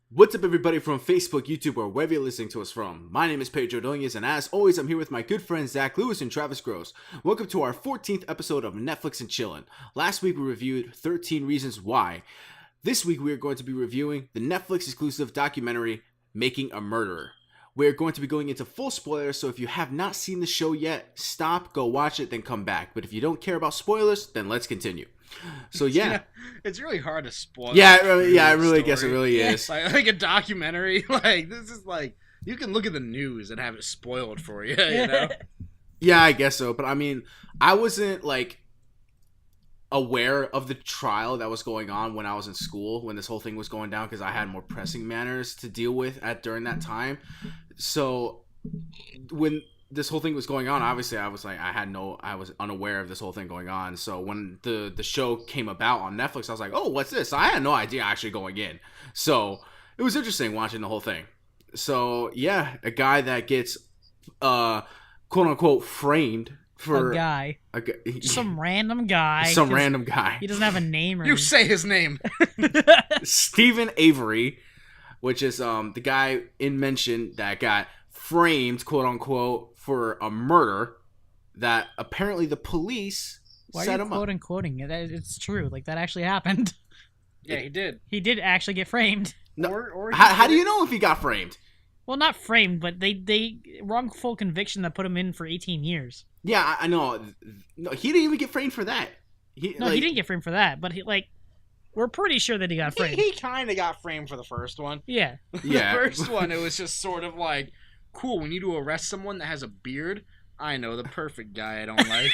What's up, everybody from Facebook, YouTube, or wherever you're listening to us from? My name is Pedro Doñez, and as always, I'm here with my good friends Zach Lewis and Travis Gross. Welcome to our 14th episode of Netflix and Chillin. Last week, we reviewed 13 Reasons Why. This week, we are going to be reviewing the Netflix exclusive documentary, Making a Murderer. We're going to be going into full spoilers, so if you have not seen the show yet, stop, go watch it, then come back. But if you don't care about spoilers, then let's continue. So yeah, it's really hard to spoil. I really guess it really is. Like a documentary. Like this is like you can look at the news and have it spoiled for you. You know? Yeah, I guess so. But I mean, I wasn't like aware of the trial that was going on when I was in school when this whole thing was going down because I had more pressing matters to deal with during that time. So when this whole thing was going on, obviously I was unaware of this whole thing going on. So when the show came about on Netflix, I was like, oh, what's this? I had no idea actually going in. So it was interesting watching the whole thing. So yeah, a guy that gets quote unquote framed for some random guy. He doesn't have a name. You say his name. Stephen Avery, which is the guy in mention that got framed, quote unquote, for a murder that apparently the police set him up. Quoting it? It's true. Like that actually happened. Yeah, he did. He did actually get framed. No, how do you know if he got framed? Well, not framed, but they wrongful conviction that put him in for 18 years. Yeah, I know. No, he didn't even get framed for that. He didn't get framed for that, but we're pretty sure that he got framed. He kind of got framed for the first one. Yeah. The first one, it was just sort of like, cool, we need to arrest someone that has a beard. I know, the perfect guy I don't like.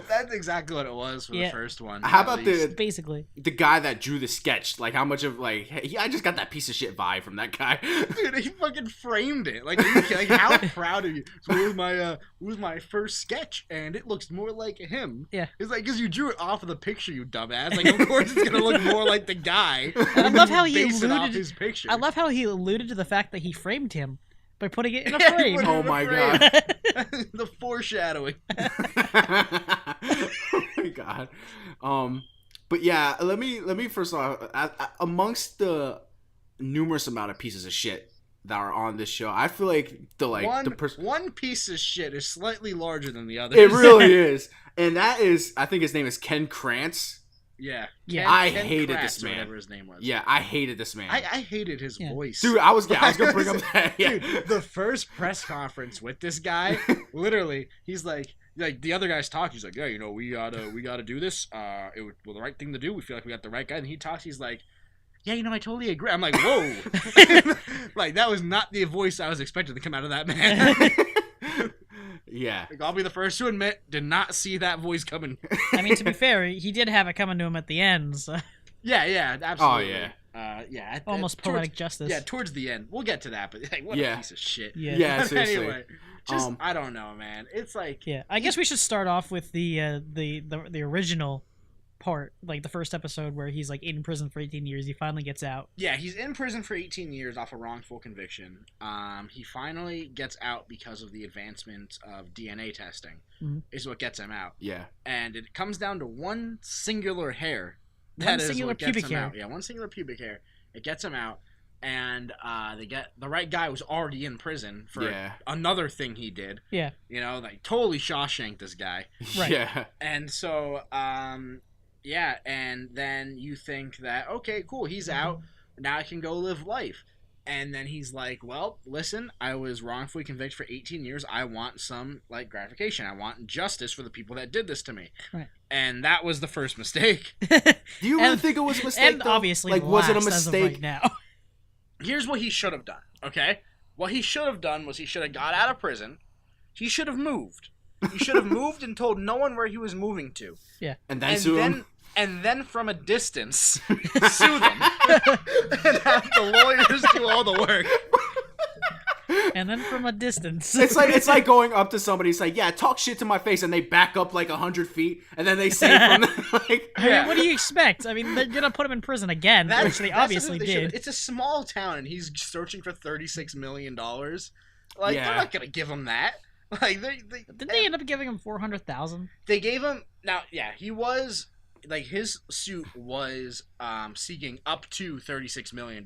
That's exactly what it was for the first one. How about basically the guy that drew the sketch? Like, how much of I just got that piece of shit vibe from that guy. Dude, he fucking framed it. Like how proud of you? So it was my first sketch, and it looks more like him. Yeah, it's like because you drew it off of the picture, you dumbass. Like, of course it's gonna look more like the guy. And I love how he alluded his picture. I love how he alluded to the fact that he framed him by putting it in a frame. Oh my god. The foreshadowing. Oh my god. But yeah, let me first off, amongst the numerous amount of pieces of shit that are on this show, I feel like one piece of shit is slightly larger than the other. It really is. And that is, I think his name is Ken Krantz. Yeah. I hated this man. Whatever his name was. Yeah, I hated this man. I hated his voice. Dude, I was gonna bring up that. Yeah. Dude, the first press conference with this guy, literally, he's like the other guy's talking. He's like, yeah, we gotta do this. It was the right thing to do. We feel like we got the right guy. And he talks. He's like, yeah, I totally agree. I'm like, whoa, like that was not the voice I was expecting to come out of that man. Yeah. Like, I'll be the first to admit, did not see that voice coming. I mean, to be fair, he did have it coming to him at the end. So. Yeah, absolutely. Oh, yeah. Almost poetic justice. Yeah, towards the end. We'll get to that, but what a piece of shit. Yeah, seriously. Anyway, I don't know, man. It's like... Yeah, I guess we should start off with the original part, like the first episode where he's like in prison for 18 years. He finally gets out. Yeah, he's in prison for 18 years off a wrongful conviction. He finally gets out because of the advancement of DNA testing. Mm-hmm. Is what gets him out. Yeah. And it comes down to one singular hair. One singular pubic hair. Yeah, one singular pubic hair. It gets him out. And they get the right guy was already in prison for another thing he did. Yeah. Like totally Shawshank this guy. Right. Yeah. And so yeah, and then you think that, okay, cool, he's out. Now I can go live life. And then he's like, well, listen, I was wrongfully convicted for 18 years. I want some, gratification. I want justice for the people that did this to me. Right. And that was the first mistake. Do you really think it was a mistake, and though? Obviously, was it a mistake? As of right now. Here's what he should have done, okay? What he should have done was he should have got out of prison. He should have moved. He should have moved and told no one where he was moving to. Yeah. And then sue him? And then from a distance, sue them. And have the lawyers do all the work. And then from a distance. It's like going up to somebody, it's like, yeah, talk shit to my face, and they back up 100 feet, and then they say from I mean, what do you expect? I mean, they're gonna put him in prison again, which they obviously did. It's a small town, and he's searching for $36 million. They're not gonna give him that. Did they end up giving him $400,000? They gave him he was like his suit was seeking up to $36 million.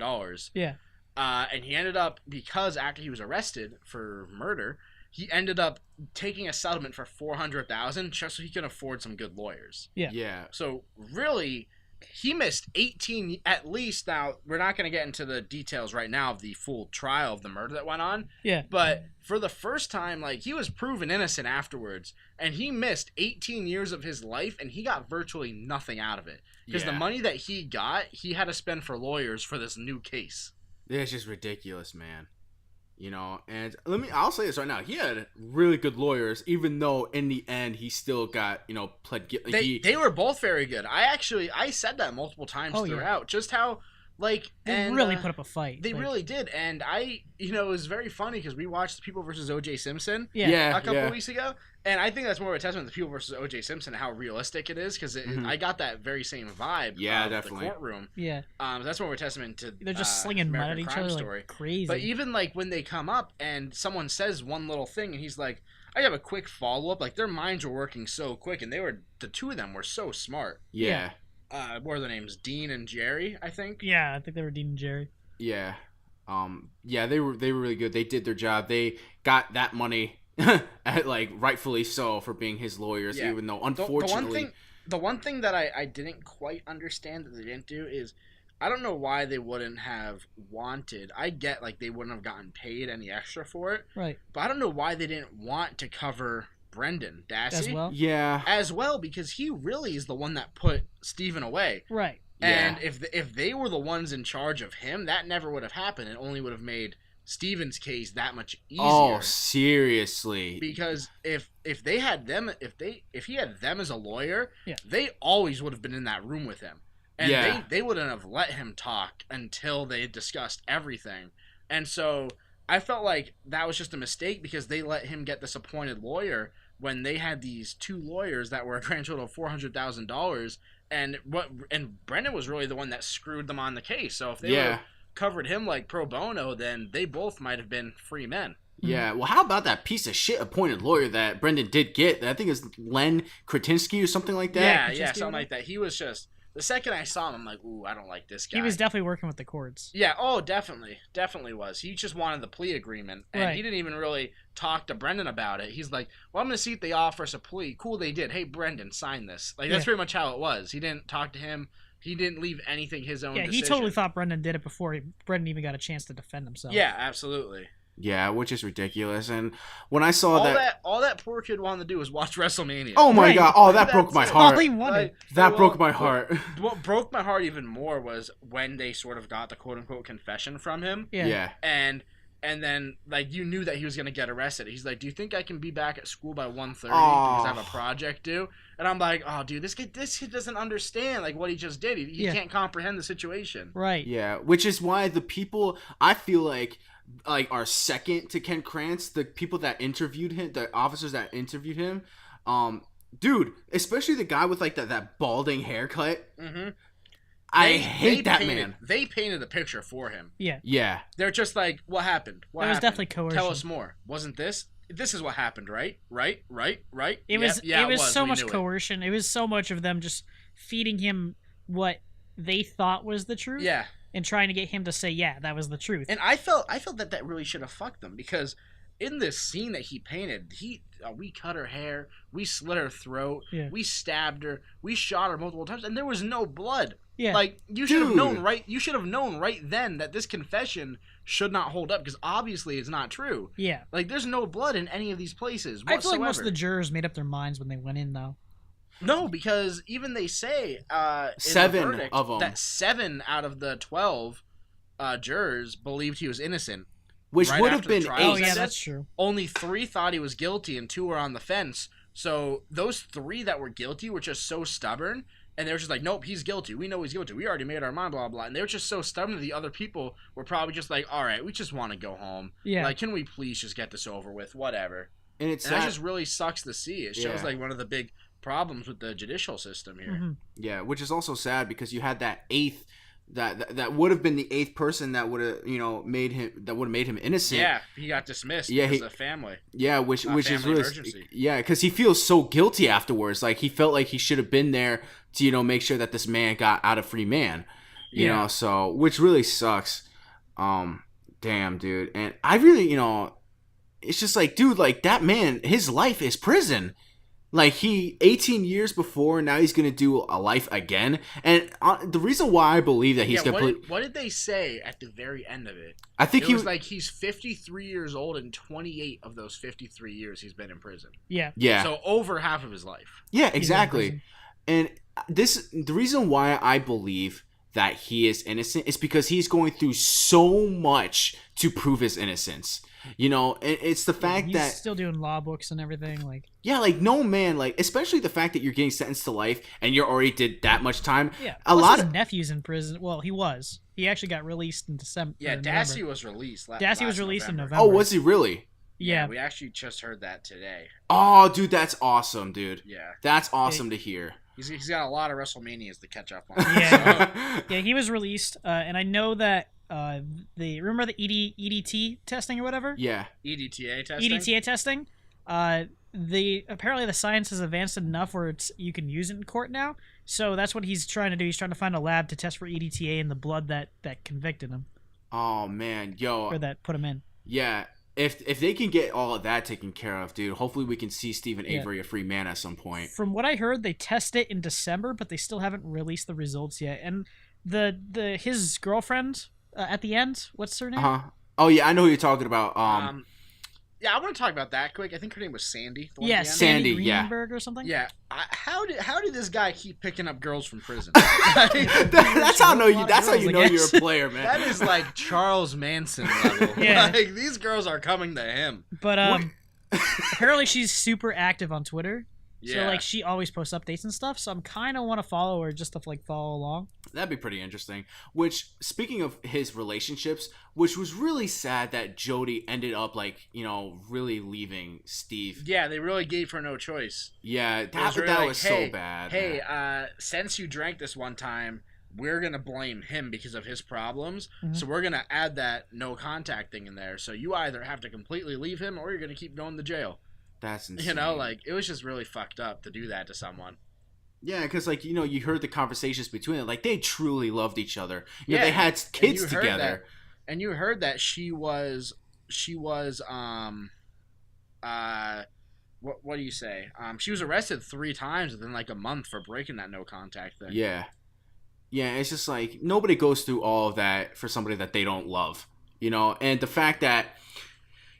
Yeah. And he ended up, because after he was arrested for murder, he ended up taking a settlement for $400,000 just so he could afford some good lawyers. Yeah. Yeah. So really, he missed 18 at least. Now we're not going to get into the details right now of the full trial of the murder that went on. Yeah. But for the first time, like, he was proven innocent afterwards, and he missed 18 years of his life, and he got virtually nothing out of it because the money that he got, he had to spend for lawyers for this new case. It's just ridiculous, man. You know, and I'll say this right now. He had really good lawyers, even though in the end he still got, pled guilty. They were both very good. I said that multiple times throughout. Just how, like, they really put up a fight. They really did. And it was very funny because we watched the People versus O.J. Simpson a couple weeks ago. And I think that's more of a testament to People versus O.J. Simpson and how realistic it is, because I got that very same vibe. Yeah, of definitely. The courtroom. Yeah. That's more of a testament to they're just slinging mud at each other Story. like crazy. But even like when they come up and someone says one little thing and he's like, I have a quick follow up. Like, their minds were working so quick, and the two of them were so smart. Yeah. What are their names? Dean and Jerry, I think. Yeah, I think they were Dean and Jerry. Yeah. Yeah, they were really good. They did their job. They got that money, rightfully so, for being his lawyers, even though unfortunately the one thing that I didn't quite understand that they didn't do is, I don't know why they wouldn't have wanted. I get, like, they wouldn't have gotten paid any extra for it. Right. But I don't know why they didn't want to cover Brendan Dassey as well. Yeah. As well, because he really is the one that put Steven away. Right. And if they were the ones in charge of him, that never would have happened. It only would have made Steven's case that much easier. Oh, seriously. Because if they had them, if he had them as a lawyer, yeah, they always would have been in that room with him. And they wouldn't have let him talk until they had discussed everything. And so I felt like that was just a mistake, because they let him get this appointed lawyer when they had these two lawyers that were a grand total of $400,000. And Brendan was really the one that screwed them on the case. So if they would have covered him like pro bono, then they both might have been free men. Yeah, well, how about that piece of shit appointed lawyer that Brendan did get? I think it's Len Kretinsky or something like that. Yeah, something like that. He was just, the second I saw him, I'm like, ooh, I don't like this guy. He was definitely working with the courts. Yeah, definitely was. He just wanted the plea agreement, and he didn't even really talk to Brendan about it. He's like, well, I'm going to see if they offer us a plea. Cool, they did. Hey, Brendan, sign this. Like, that's pretty much how it was. He didn't talk to him. He didn't leave anything his own decision. He totally thought Brendan did it before Brendan even got a chance to defend himself. Yeah, absolutely. Yeah, which is ridiculous. And when I saw all that poor kid wanted to do was watch WrestleMania. Oh my god! Oh, that broke my heart. All he wanted. That broke my heart. What broke my heart even more was when they sort of got the quote unquote confession from him. Yeah. And then, like, you knew that he was gonna get arrested. He's like, "Do you think I can be back at school by 1:30 because I have a project due?" And I'm like, "Oh, dude, this kid doesn't understand like what he just did. He can't comprehend the situation." Right. Yeah, which is why the people I feel like are second to Ken Krantz, the people that interviewed him, the officers that interviewed him, dude, especially the guy with like that balding haircut. Mm-hmm. I hate that man. They painted a picture for him. Yeah. Yeah. They're just like, what happened? What happened? Was definitely coercion. Tell us more. Wasn't this? This is what happened, right? Right? It was so much coercion. It was so much of them just feeding him what they thought was the truth. Yeah. And trying to get him to say, yeah, that was the truth. And I felt that really should have fucked them, because in this scene that he painted, we cut her hair, we slit her throat, we stabbed her, we shot her multiple times, and there was no blood. Yeah. Like, you should have known right. You should have known right then that this confession should not hold up, because obviously it's not true. Yeah. Like, there's no blood in any of these places whatsoever. I feel like most of the jurors made up their minds when they went in, though. No, because even they say in 7 the verdict of them, that 7 out of the 12 jurors believed he was innocent. Which right would have been 8. Oh, yeah, that's true. Only 3 thought he was guilty and 2 were on the fence. So those 3 that were guilty were just so stubborn, and they were just like, nope, he's guilty. We know he's guilty. We already made our mind, blah, blah. And they were just so stubborn that the other people were probably just like, all right, we just want to go home. Yeah. Like, can we please just get this over with? Whatever. And that just really sucks to see. It shows like one of the big problems with the judicial system here. Mm-hmm. Yeah, which is also sad because you had that 8th that would have been the eighth person that would have made him innocent. Yeah, he got dismissed Yeah, because of family. Yeah, which is Family really emergency. yeah, because he feels so guilty afterwards. Like he felt like he should have been there to make sure that this man got out a free man. So which really sucks. Damn, dude, and I really it's just like, dude, like that man, his life is prison. Like 18 years before, now he's gonna do a life again, and the reason why I believe that he's gonna what did they say at the very end of it? I think it was like he's 53 years old, and 28 of those 53 years he's been in prison. Yeah. So over half of his life. Yeah, exactly. And the reason why I believe that he is innocent is because he's going through so much to prove his innocence. And it's the fact he's that still doing law books and everything. Like, yeah, like no man, like especially the fact that you're getting sentenced to life and you already did that much time. Yeah, a lot his of nephew's in prison. Well, he was. He actually got released in December. Yeah, Dassey was released. Dassey was released in November. Oh, was he really? Yeah, we actually just heard that today. Oh, dude, that's awesome, dude. Yeah, that's awesome to hear. He's got a lot of WrestleManias to catch up on. Yeah, yeah, he was released, and I know that remember the EDT testing or whatever? Yeah, EDTA testing. EDTA testing. Apparently the science has advanced enough where you can use it in court now. So that's what he's trying to do. He's trying to find a lab to test for EDTA in the blood that convicted him. Oh man, yo, or that put him in. Yeah. If they can get all of that taken care of, dude, hopefully we can see Stephen Avery a free man at some point. From what I heard, they test it in December, but they still haven't released the results yet. And his girlfriend at the end, what's her name? Oh yeah, I know who you're talking about. Yeah, I want to talk about that quick. I think her name was Sandy. Yeah, Sandy Greenberg or something. Yeah, how did this guy keep picking up girls from prison? That's how you know you're a player, man. That is like Charles Manson level. Yeah, like these girls are coming to him. But apparently she's super active on Twitter. Yeah. So like she always posts updates and stuff. So I'm kind of want to follow her just to like follow along. That'd be pretty interesting. Which, speaking of his relationships, which was really sad that Jody ended up really leaving Steve. Yeah, they really gave her no choice. Yeah, that was so bad. Hey, since you drank this one time, we're gonna blame him because of his problems. Mm-hmm. So we're gonna add that no contact thing in there. So you either have to completely leave him or you're gonna keep going to jail. That's insane. It was just really fucked up to do that to someone. Yeah, because you heard the conversations between them. Like they truly loved each other. They had kids together. And you heard that she was what do you say? She was arrested 3 times within like a month for breaking that no contact thing. Yeah. Yeah, it's just like nobody goes through all of that for somebody that they don't love. And the fact that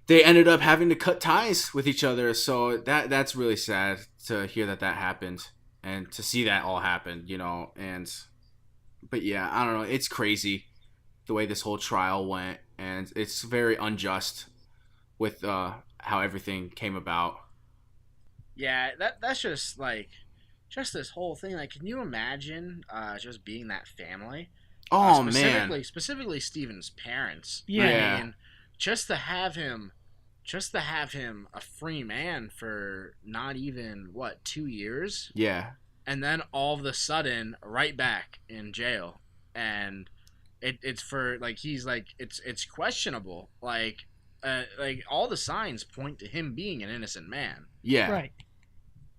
they ended up having to cut ties with each other, so that's really sad to hear that happened and to see that all happen, but yeah, I don't know, it's crazy the way this whole trial went, and it's very unjust with how everything came about. Yeah, that's just this whole thing. Like, can you imagine just being that family? Oh specifically Steven's parents. Yeah. I mean, just to have him a free man for not even 2 years. Yeah. And then all of a sudden, right back in jail, and it's for he's it's questionable. Like all the signs point to him being an innocent man. Yeah. Right.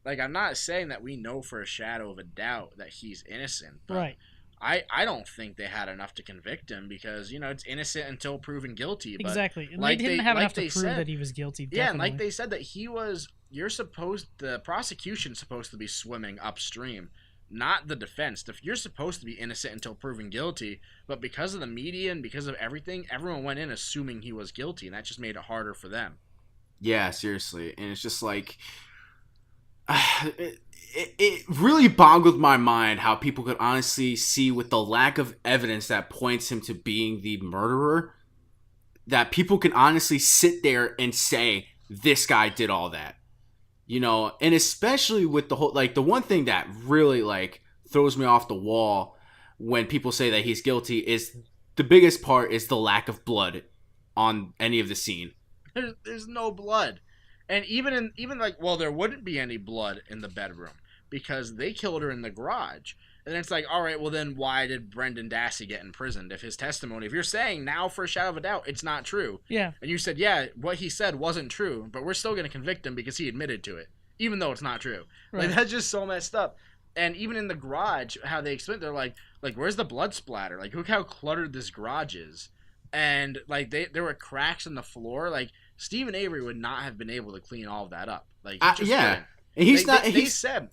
Like, I'm not saying that we know for a shadow of a doubt that he's innocent. But right. I don't think they had enough to convict him because, it's innocent until proven guilty. But exactly. And they didn't have enough to prove that he was guilty. Definitely. Yeah, and like they said that the prosecution's supposed to be swimming upstream, not the defense. You're supposed to be innocent until proven guilty, but because of the media and because of everything, everyone went in assuming he was guilty, and that just made it harder for them. Yeah, seriously. And it's just like... It really boggled my mind how people could honestly see, with the lack of evidence that points him to being the murderer, that people can honestly sit there and say this guy did all that, and especially with the whole, the one thing that really throws me off the wall when people say that he's guilty is the biggest part is the lack of blood on any of the scene. There's no blood. And even there wouldn't be any blood in the bedroom because they killed her in the garage. And then it's like, all right, well then why did Brendan Dassey get imprisoned if his testimony, if you're saying now for a shadow of a doubt it's not true, Yeah. and you said, yeah, what he said wasn't true, but we're still going to convict him because he admitted to it, even though it's not true. Right. Like, that's just so messed up. And even in the garage, how they explain, they're like, where's the blood splatter? Like, look how cluttered this garage is. And, like, there were cracks in the floor. Like, Stephen Avery would not have been able to clean all of that up. Like, he just yeah. couldn't. And he's They- not. they He's said,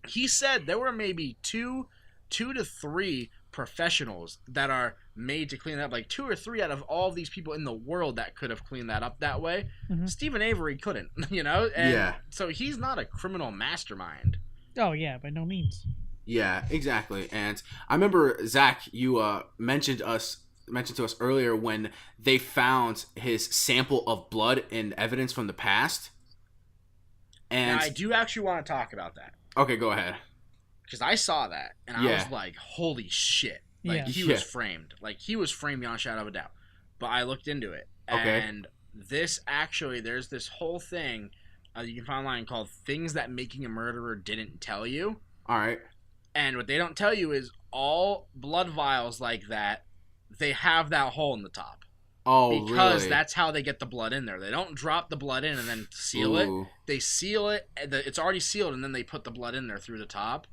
he said there were maybe two to three professionals that are made to clean it up. Like, 2 or 3 out of all these people in the world that could have cleaned that up that way. Mhm. Stephen Avery couldn't, you know? And Yeah. so he's not a criminal mastermind. Oh yeah, by no means. Yeah, exactly. And I remember, Zach, you mentioned to us earlier when they found his sample of blood and evidence from the past. And And I do actually want to talk about that. okay, go ahead. Because I saw that, and I Yeah. was like, holy shit. Like, Yeah. he Yeah. was framed. Like, he was framed beyond a shadow of a doubt. But I looked into it. Okay. And this actually, there's this whole thing you can find online called Things That Making a Murderer Didn't Tell You. All right. And what they don't tell you is all blood vials like that, they have that hole in the top. Oh, Because really? that's how they get the blood in there. They don't drop the blood in and then seal it. Ooh. They seal it. It's already sealed, and then they put the blood in there through the top.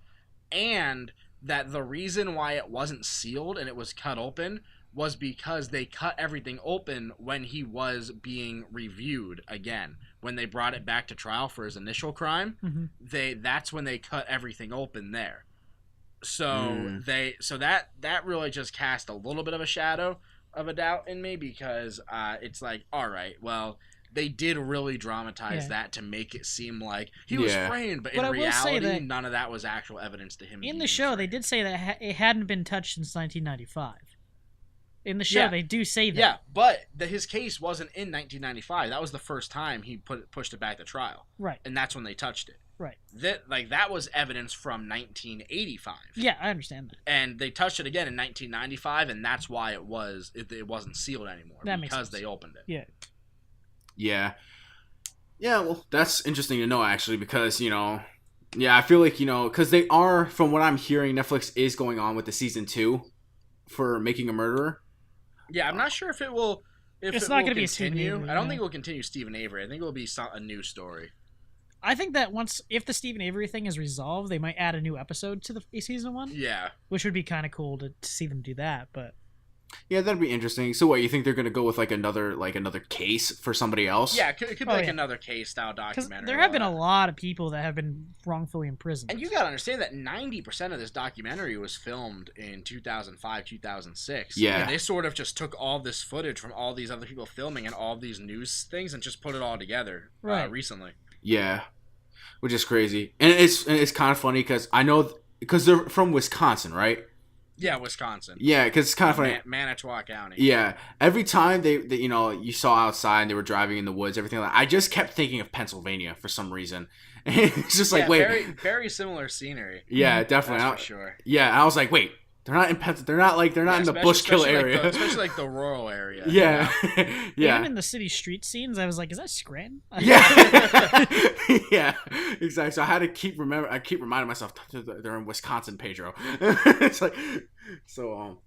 And that the reason why it wasn't sealed and it was cut open was because they cut everything open when he was being reviewed again. When they brought it back to trial for his initial crime, Mhm. that's when they cut everything open there. So Mm. that really just cast a little bit of a shadow of a doubt in me, because it's like, all right, well, they did really dramatize Yeah. that to make it seem like he was Yeah. framed, but But in I will say reality, that none of that was actual evidence to him. In being the show, they framed. did say that it hadn't been touched since 1995. In the show, Yeah. they do say that. Yeah, but his case wasn't in 1995. That was the first time he pushed it back to trial, Right. and that's when they touched it. Right. That was evidence from 1985. Yeah, I understand that. And they touched it again in 1995, and that's why it wasn't sealed anymore, That makes because sense. they opened it. Yeah. Yeah. Yeah, well, that's interesting to know, actually, because, I feel like, because they are, from what I'm hearing, Netflix is going on with the season 2 for Making a Murderer. Yeah, I'm not sure if it will. It's it not will gonna be a Stephen continue. Avery, I don't no. think it will continue Stephen Avery. I think it will be a new story. I think that if the Stephen Avery thing is resolved, they might add a new episode to the season 1, Yeah. which would be kind of cool to see them do that. But Yeah, that'd be interesting. So what, you think they're going to go with, another case for somebody else? Yeah, it could be Oh, like yeah. another case style because documentary. there have been a all that. lot of people that have been wrongfully imprisoned. And you gotta understand that 90% of this documentary was filmed in 2005, 2006. Yeah. And they sort of just took all this footage from all these other people filming and all these news things and just put it all together Right. recently. Yeah. Which is crazy. And it's kind of funny because I know, because they're from Wisconsin, right? Yeah, Wisconsin. Yeah, because it's kind of funny. Manitowoc County. Yeah, every time they you saw outside and they were driving in the woods, everything like, I just kept thinking of Pennsylvania for some reason. And it's just like, Yeah, wait, very, very similar scenery. yeah, definitely. That's for sure. Yeah, and I was like, wait, they're not in they're not in the Bushkill area. Especially like the rural area. Yeah, yeah, Even in the city street scenes, I was like, "Is that Scranton?" yeah, yeah, exactly. So I had to keep reminding myself they're in Wisconsin, Pedro. It's like, so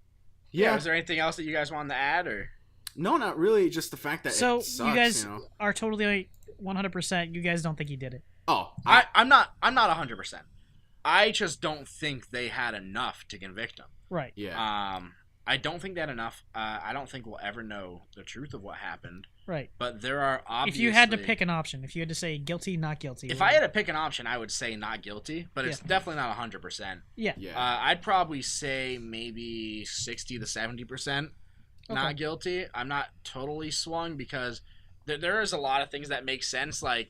Yeah. yeah. Was there anything else that you guys wanted to add, or? No, not really. Just the fact that So it sucks, you guys you know? are totally 100%. You guys don't think he did it. Oh, I'm not 100%. I just don't think they had enough to convict him. Right. yeah. I don't think they had enough. I don't think we'll ever know the truth of what happened. Right. But there are obviously. If you had to pick an option, if you had to say guilty, not guilty. If I had to pick an option, I would say not guilty, but it's Yeah. definitely not 100%. yeah. Yeah. I'd probably say maybe 60 to 70% not Okay. guilty. I'm not totally swung because there is a lot of things that make sense. Like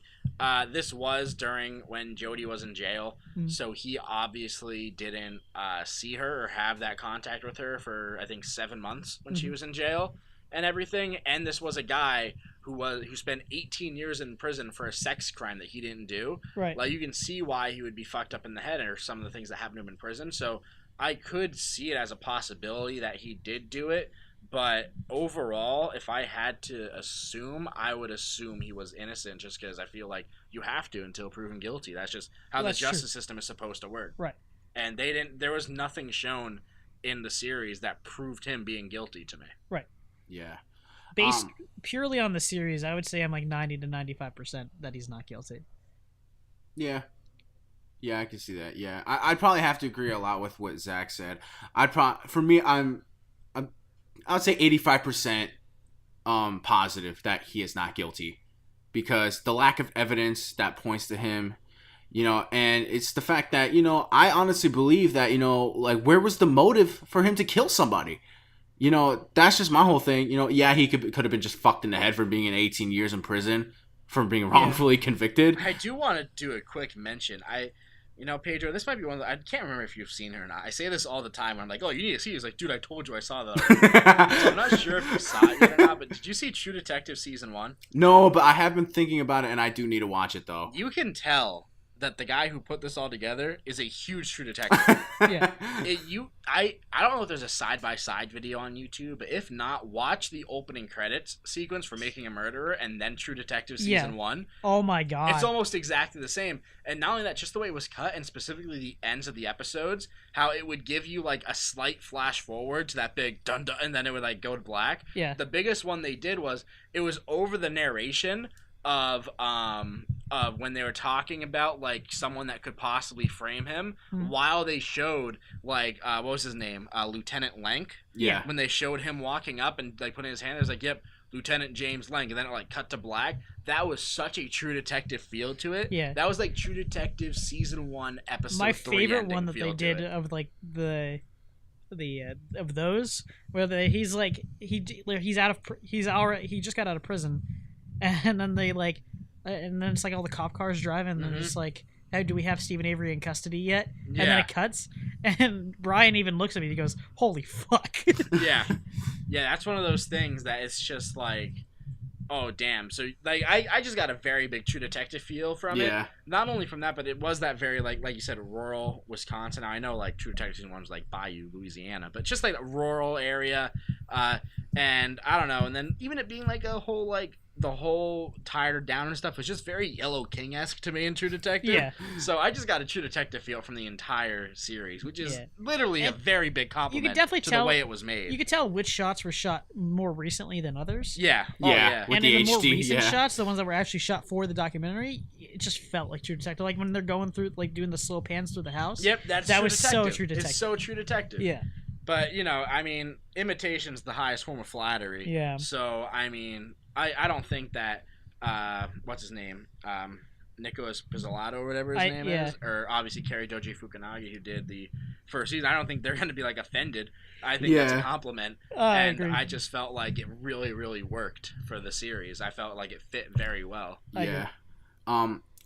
this was during when Jody was in jail, Mhm. so he obviously didn't see her or have that contact with her for I think 7 months when she Mhm. was in jail and everything. And this was a guy who spent 18 years in prison for a sex crime that he didn't do. Right. Like you can see why he would be fucked up in the head or some of the things that happened to him in prison. So I could see it as a possibility that he did do it. But overall, if I had to assume, I would assume he was innocent just because I feel like you have to until proven guilty. That's just how That's the true. justice system is supposed to work. Right. and they didn't. There was nothing shown in the series that proved him being guilty to me. Right. Yeah. Based purely on the series, I would say I'm like 90 to 95% that he's not guilty. Yeah. Yeah, I can see that. Yeah, I'd probably have to agree a lot with what Zach said. For me, I would say 85% positive that he is not guilty, because the lack of evidence that points to him, and it's the fact that, I honestly believe that, like, where was the motive for him to kill somebody? That's just my whole thing. Yeah, he could have been just fucked in the head for being in 18 years in prison for being wrongfully convicted. I do want to do a quick mention. Pedro, this might be one of the, I can't remember if you've seen her or not. I say this all the time when I'm like, oh, you need to see it. He's like, dude, I told you I saw that already. So I'm not sure if you saw it yet or not, but did you see True Detective Season 1? No, but I have been thinking about it, and I do need to watch it, though. You can tell that the guy who put this all together is a huge True Detective. Yeah. I don't know if there's a side-by-side video on YouTube, but if not, watch the opening credits sequence for Making a Murderer and then True Detective Season 1. Oh my god. It's almost exactly the same. And not only that, just the way it was cut, and specifically the ends of the episodes, how it would give you like a slight flash forward to that big dun dun, and then it would like go to black. Yeah. The biggest one they did was it was over the narration of when they were talking about like someone that could possibly frame him, while they showed like what was his name, Lieutenant Lank. Yeah. When they showed him walking up and like putting his hand, it was like, yep, Lieutenant James Lank, and then it like cut to black. That was such a True Detective feel to it. Yeah. That was like True Detective Season 1 episode. My 3 favorite ending one that they did of like the of those where he's like he just got out of prison, and then they like and then it's like all the cop cars driving, and they're just like, hey, do we have Stephen Avery in custody yet? Yeah. And then it cuts, and Brian even looks at me and he goes, holy fuck. Yeah, that's one of those things that it's just like, oh damn. So like I just got a very big True Detective feel from it. Not only from that, but it was that very like you said, rural Wisconsin. Now I know like True Detective Season 1 was like Bayou, Louisiana, but just like a rural area, and I don't know. And then even it being like a whole like the whole tired down and stuff was just very Yellow King-esque to me in True Detective. Yeah. So I just got a True Detective feel from the entire series, which is literally a very big compliment you could definitely to tell, the way it was made. You could tell which shots were shot more recently than others. Yeah. Yeah. And in the more recent shots, the ones that were actually shot for the documentary, it just felt like True Detective. Like when they're going through, like doing the slow pans through the house. Yep, that True was Detective. so True Detective. It's so True Detective. Yeah. But, I mean, imitation's the highest form of flattery. Yeah. So, I mean, I don't think that, what's his name? Nicholas Pizzolatto or whatever his name is. Or obviously Kerry Doji Fukunaga, who did the first season. I don't think they're going to be, like, offended. I think that's a compliment. I agree. I just felt like it really, really worked for the series. I felt like it fit very well. Yeah.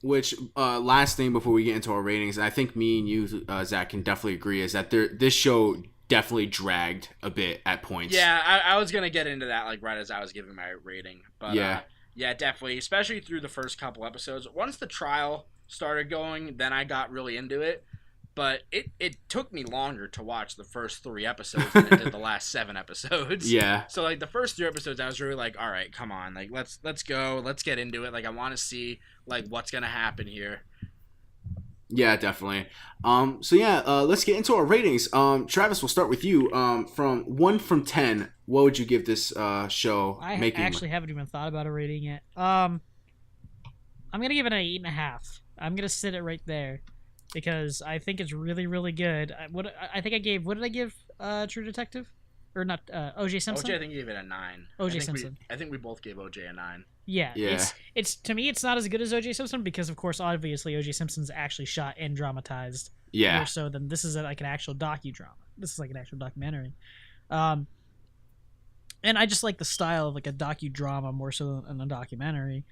Which, last thing before we get into our ratings, and I think me and you, Zach, can definitely agree, is that this show definitely dragged a bit at points. Yeah, I was going to get into that, like, right as I was giving my rating. But, yeah, definitely, especially through the first couple episodes. Once the trial started going, then I got really into it. But it took me longer to watch the first 3 episodes than it did the last 7 episodes. Yeah. So like the first 3 episodes, I was really like, all right, come on, like let's go, let's get into it. Like I want to see like what's gonna happen here. Yeah, definitely. So yeah, let's get into our ratings. Travis, we'll start with you. From 1 from 10, what would you give this show? I actually haven't even thought about a rating yet. I'm gonna give it an 8.5. I'm gonna sit it right there. Because I think it's really, really good. What did I give True Detective? Or not, O.J. Simpson? O.J. I think you gave it a 9. O.J. Simpson. I think we both gave O.J. a 9. Yeah. It's to me, it's not as good as O.J. Simpson because, of course, obviously O.J. Simpson's actually shot and dramatized. Yeah. More so than this is like an actual docudrama. This is like an actual documentary. And I just like the style of like a docudrama more so than a documentary.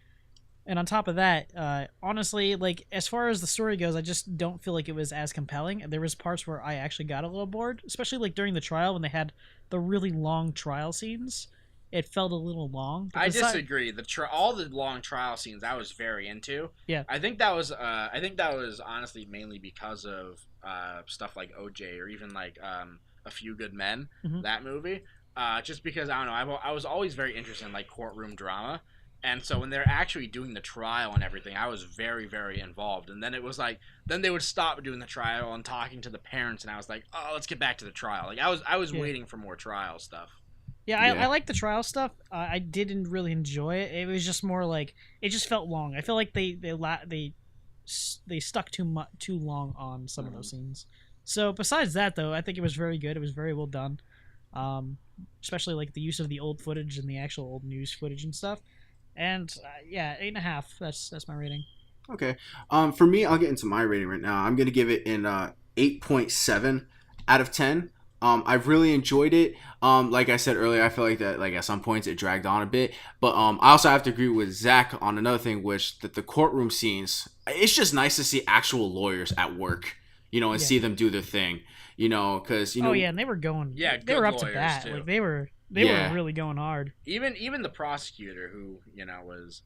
And on top of that, honestly, like as far as the story goes, I just don't feel like it was as compelling. There was parts where I actually got a little bored, especially like during the trial when they had the really long trial scenes. It felt a little long. I disagree. All the long trial scenes I was very into. Yeah. I think that was honestly mainly because of stuff like OJ or even like A Few Good Men, that movie. Just because I don't know, I was always very interested in like courtroom drama. And so when they're actually doing the trial and everything, I was very, very involved. And then it was like, then they would stop doing the trial and talking to the parents, and I was like, oh, let's get back to the trial. Like I was Yeah. waiting for more trial stuff. Yeah, Yeah. I like the trial stuff. I didn't really enjoy it. It was just more like it just felt long. I feel like they stuck too long on some of those scenes. So besides that, though, I think it was very good. It was very well done, especially like the use of the old footage and the actual old news footage and stuff. And yeah, 8.5. That's my rating. Okay. For me, I'll get into my rating right now. I'm gonna give it an 8.7 out of 10. I've really enjoyed it. Like I said earlier, I feel like that like at some points it dragged on a bit. But I also have to agree with Zach on another thing, which that the courtroom scenes. It's just nice to see actual lawyers at work, and Yeah. see them do their thing, because Oh yeah, and they were going. Yeah, they were good up to lawyers, bat. too. Like they were Yeah. really going hard. Even the prosecutor who was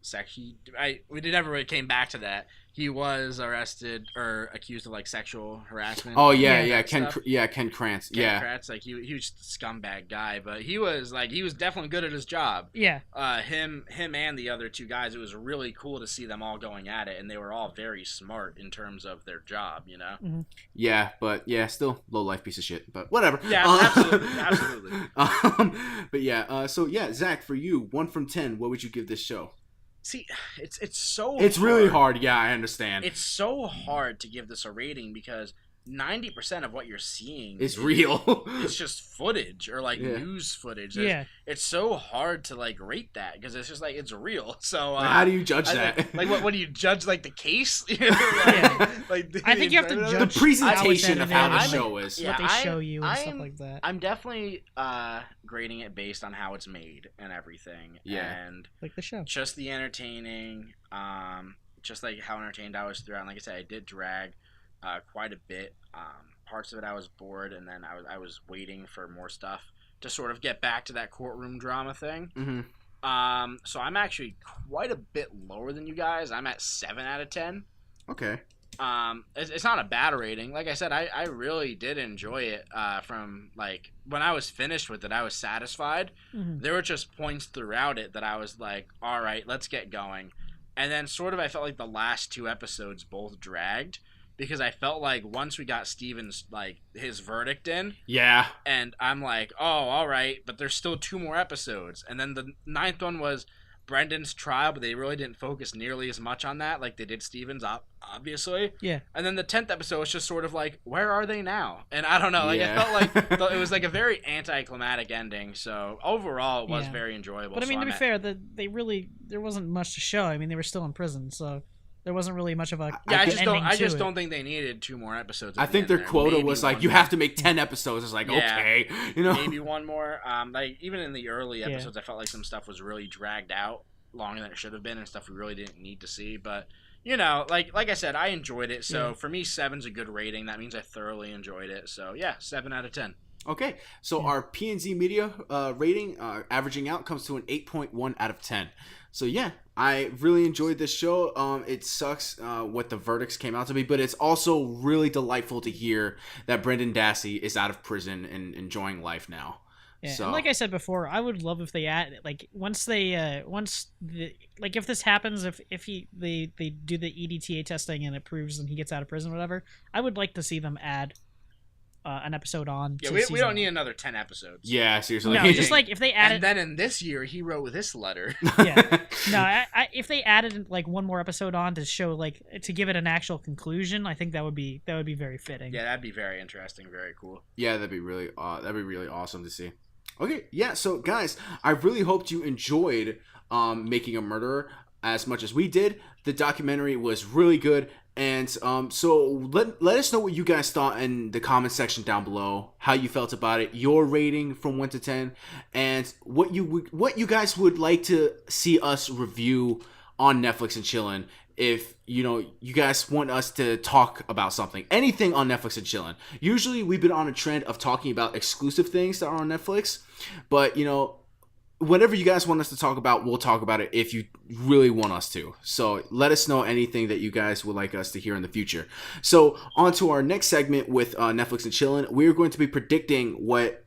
we never really came back to that. He was arrested or accused of like sexual harassment. Oh yeah, Yeah. yeah, Stuff. Ken Krantz, Ken yeah. Kratz, like he was just a scumbag guy, but he was definitely good at his job. Yeah, Him and the other two guys, it was really cool to see them all going at it, and they were all very smart in terms of their job. Yeah, but yeah, still low life piece of shit. But whatever. Yeah, absolutely. But yeah, so yeah, Zach, for you, 1 from 10, what would you give this show? See, it's so It's really hard. Yeah, I understand. It's so hard to give this a rating because 90% of what you're seeing It's real. It's just footage or like Yeah. news footage. yeah. It's so hard to like rate that because it's just like it's real. So How do you judge I that? think- like what do you judge like the case? Yeah. I think you have to the judge presentation of how the edited, show is. Yeah, what they show you and stuff I'm- like that. I'm definitely grading it based on how it's made and everything. Yeah. And Like the show. just the entertaining, just like how entertained I was throughout. And like I said, I did drag quite a bit. Parts of it I was bored, and then I was waiting for more stuff to sort of get back to that courtroom drama thing. Mm-hmm. So I'm actually quite a bit lower than you guys. I'm at 7 out of 10. Okay. It's not a bad rating. Like I said, I really did enjoy it. From like when I was finished with it, I was satisfied. Mhm. There were just points throughout it that I was like, all right, let's get going. And then sort of I felt like the last 2 episodes both dragged because I felt like once we got Steven's like his verdict in, Yeah. and I'm like, oh, all right, but there's still 2 more episodes. And then the 9th one was Brendan's trial, but they really didn't focus nearly as much on that like they did Steven's, obviously. Yeah. And then the 10th episode was just sort of like, where are they now? And I don't know, like Yeah. I felt like it was like a very anticlimactic ending. So overall, it was Yeah. very enjoyable. But I mean, So to be I'm at- fair, there wasn't much to show. I mean, they were still in prison, so there wasn't really much of a. yeah, I an just don't. ending I to just it. don't think they needed 2 more episodes. I at the think end their there. quota Maybe was like, one you more. have to make 10 episodes. It's like, Yeah. okay. Maybe one more. Like even in the early Yeah. episodes, I felt like some stuff was really dragged out longer than it should have been, and stuff we really didn't need to see. But like I said, I enjoyed it. So Yeah. for me, 7's a good rating. That means I thoroughly enjoyed it. So yeah, 7 out of 10. Okay, so Yeah. our P&Z Media rating, averaging out, comes to an 8.1 out of 10. So yeah, I really enjoyed this show. It sucks what the verdicts came out to be, but it's also really delightful to hear that Brendan Dassey is out of prison and enjoying life now. Yeah, So and like I said before, I would love if they add like if this happens, if they do the EDTA testing and it proves and he gets out of prison, or whatever. I would like to see them add an episode on. Yeah, to we season don't one. need another 10 episodes. yeah, seriously. No, just like if they And added. then in this year, he wrote this letter. Yeah. No, if they added like one more episode on to show like to give it an actual conclusion, I think that would be very fitting. Yeah, that'd be very interesting. Very cool. Yeah, that'd be really awesome to see. Okay, yeah. So guys, I really hoped you enjoyed Making a Murderer as much as we did. The documentary was really good, and so let us know what you guys thought in the comment section down below. How you felt about it, your rating from 1 to 10, and what you guys would like to see us review on Netflix and Chillin'. If you guys want us to talk about something, anything on Netflix and Chillin'. Usually we've been on a trend of talking about exclusive things that are on Netflix, but whatever you guys want us to talk about, we'll talk about it if you really want us to. So let us know anything that you guys would like us to hear in the future. So on to our next segment with Netflix and Chillin'. We're going to be predicting what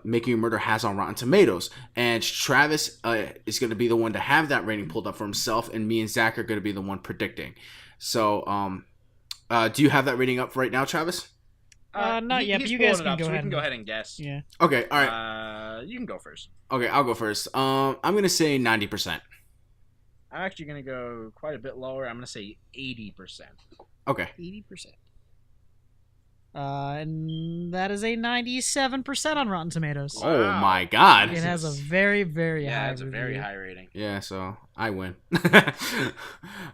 Making a Murder has on Rotten Tomatoes. And Travis is going to be the one to have that rating pulled up for himself, and me and Zach are going to be the one predicting. So, do you have that rating up right now, Travis? Not yet, but he's you guys pulling it can up, go so we ahead. can go ahead and guess. Yeah. Okay, all right. You can go first. Okay, I'll go first. I'm going to say 90%. I'm actually gonna go quite a bit lower. I'm gonna say 80%. Okay. 80%. And that is a 97% on Rotten Tomatoes. Oh Wow. my God. It has a very, very high Yeah, it's a very review. high rating. Yeah, so I win.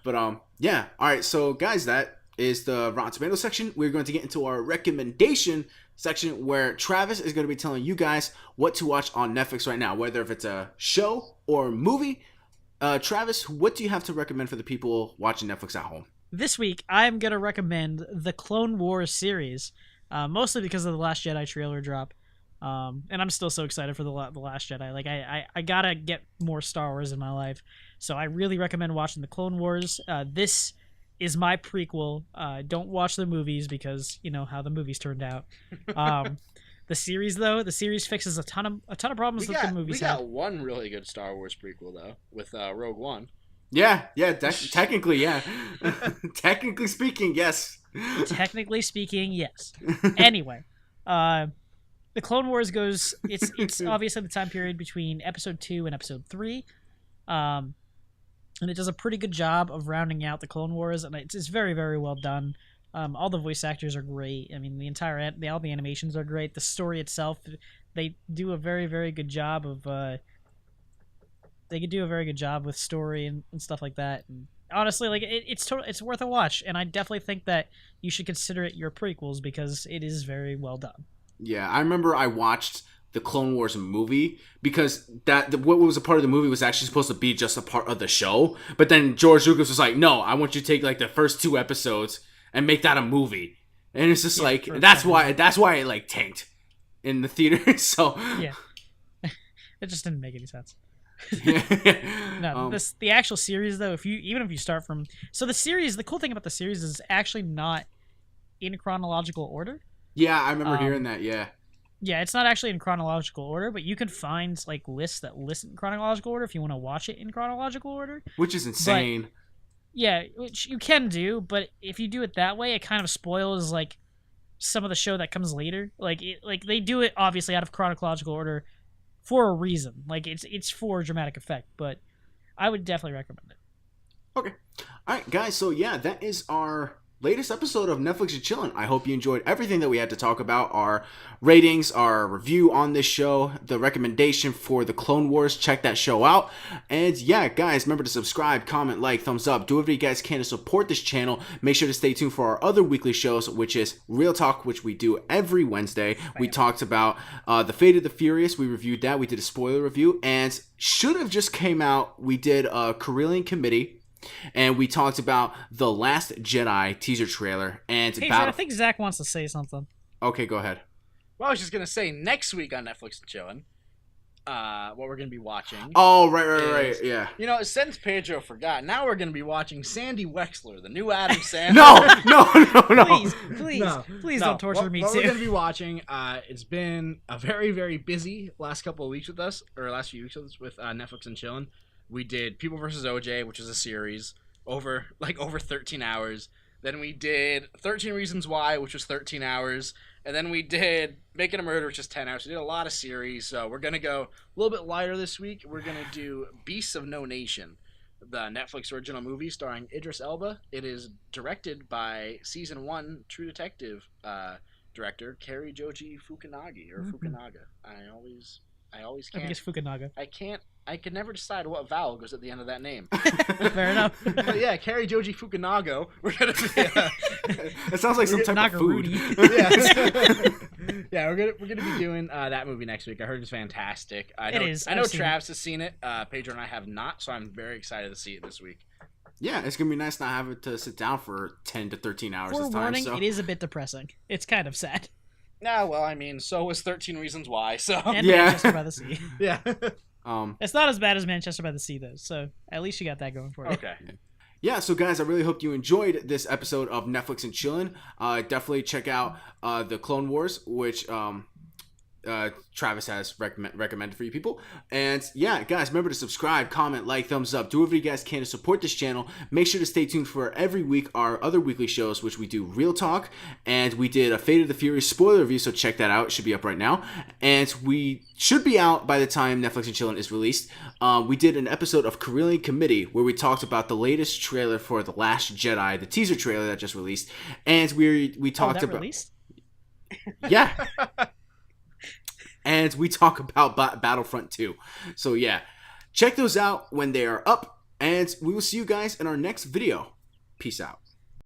But yeah. All right, so guys, that is the Rotten Tomatoes section. We're going to get into our recommendation section where Travis is going to be telling you guys what to watch on Netflix right now, whether if it's a show or a movie. Travis, what do you have to recommend for the people watching Netflix at home? This week, I'm going to recommend the Clone Wars series, mostly because of the Last Jedi trailer drop. And I'm still so excited for the Last Jedi. Like, I got to get more Star Wars in my life. So I really recommend watching the Clone Wars. This is my prequel. Don't watch the movies because, you know, how the movies turned out. The series, though, the series fixes a ton of problems that the movies We had. got one really good Star Wars prequel though, with Rogue One. Yeah, technically, yeah. Technically speaking, yes. Technically speaking, yes. Anyway, the Clone Wars goes. It's obviously the time period between Episode 2 and Episode 3, and it does a pretty good job of rounding out the Clone Wars, and it's very, very well done. All the voice actors are great. I mean, all the animations are great. The story itself, they do a very, very good job of. They could do a very good job with story and stuff like that. And honestly, like it's worth a watch, and I definitely think that you should consider it your prequels because it is very well done. Yeah, I remember I watched the Clone Wars movie because what was a part of the movie was actually supposed to be just a part of the show. But then George Lucas was like, "No, I want you to take like the first 2 episodes and make that a movie." And it's just that's why it like tanked in the theater. So Yeah, it just didn't make any sense. Yeah. No, the actual series though, if you start from the series, the cool thing about the series is actually not in chronological order. Yeah, I remember hearing that. Yeah. Yeah, it's not actually in chronological order, but you can find like lists that list in chronological order if you want to watch it in chronological order. Which is insane. But, yeah, which you can do, but if you do it that way, it kind of spoils like some of the show that comes later. Like they do it obviously out of chronological order for a reason. Like it's for dramatic effect, but I would definitely recommend it. Okay. All right, guys. So yeah, that is our latest episode of Netflix and Chillin'. I hope you enjoyed everything that we had to talk about. Our ratings, our review on this show, the recommendation for the Clone Wars. Check that show out. And yeah, guys, remember to subscribe, comment, like, thumbs up. Do whatever you guys can to support this channel. Make sure to stay tuned for our other weekly shows, which is Real Talk, which we do every Wednesday. We talked about The Fate of the Furious. We reviewed that. We did a spoiler review. And should have just came out, we did a Carillion Committee. And we talked about The Last Jedi teaser trailer. And Hey, I think Zach wants to say something. Okay, go ahead. Well, I was just gonna say next week on Netflix and Chillin', what we're gonna be watching. Oh, right, yeah. You know, since Pedro forgot, now we're gonna be watching Sandy Wexler, the new Adam Sandler. No. Please don't torture me what too. We're gonna be watching. It's been a very, very busy last couple of weeks with us, or last few weeks with Netflix and Chillin'. We did People vs. OJ, which is a series over 13 hours. Then we did 13 Reasons Why, which was 13 hours. And then we did Making a Murder, which is 10 hours. We did a lot of series. So we're going to go a little bit lighter this week. We're going to do Beasts of No Nation, the Netflix original movie starring Idris Elba. It is directed by Season 1 True Detective director Kari Joji Fukunaga. I always can't. I think it's Fukunaga. I can never decide what vowel goes at the end of that name. Fair enough. But yeah, Kari Joji Fukunaga. We're gonna be. It sounds like some type of food. Yeah, we're gonna be doing that movie next week. I heard it's fantastic. I know Travis has seen it. Pedro and I have not, so I'm very excited to see it this week. Yeah, it's gonna be nice not having to sit down for 10 to 13 hours this time. Forewarning, So. it is a bit depressing. It's kind of sad. Nah, well, I mean, so was 13 Reasons Why. So And Yeah. Manchester by the Sea. yeah. It's not as bad as Manchester by the Sea, though. So at least you got that going for you. Okay. Yeah, so guys, I really hope you enjoyed this episode of Netflix and Chillin'. Definitely check out the Clone Wars, which Travis has recommended for you people. And yeah, guys, remember to subscribe, comment, like, thumbs up. Do whatever you guys can to support this channel. Make sure to stay tuned for every week our other weekly shows, which we do Real Talk, and we did a Fate of the Furious spoiler review, so check that out. It should be up right now. And we should be out by the time Netflix and Chillin is released. We did an episode of Carillion Committee where we talked about the latest trailer for The Last Jedi, the teaser trailer that just released. And we talked about... Released? Yeah. And we talk about Battlefront 2. So yeah, check those out when they are up, and we will see you guys in our next video. Peace out.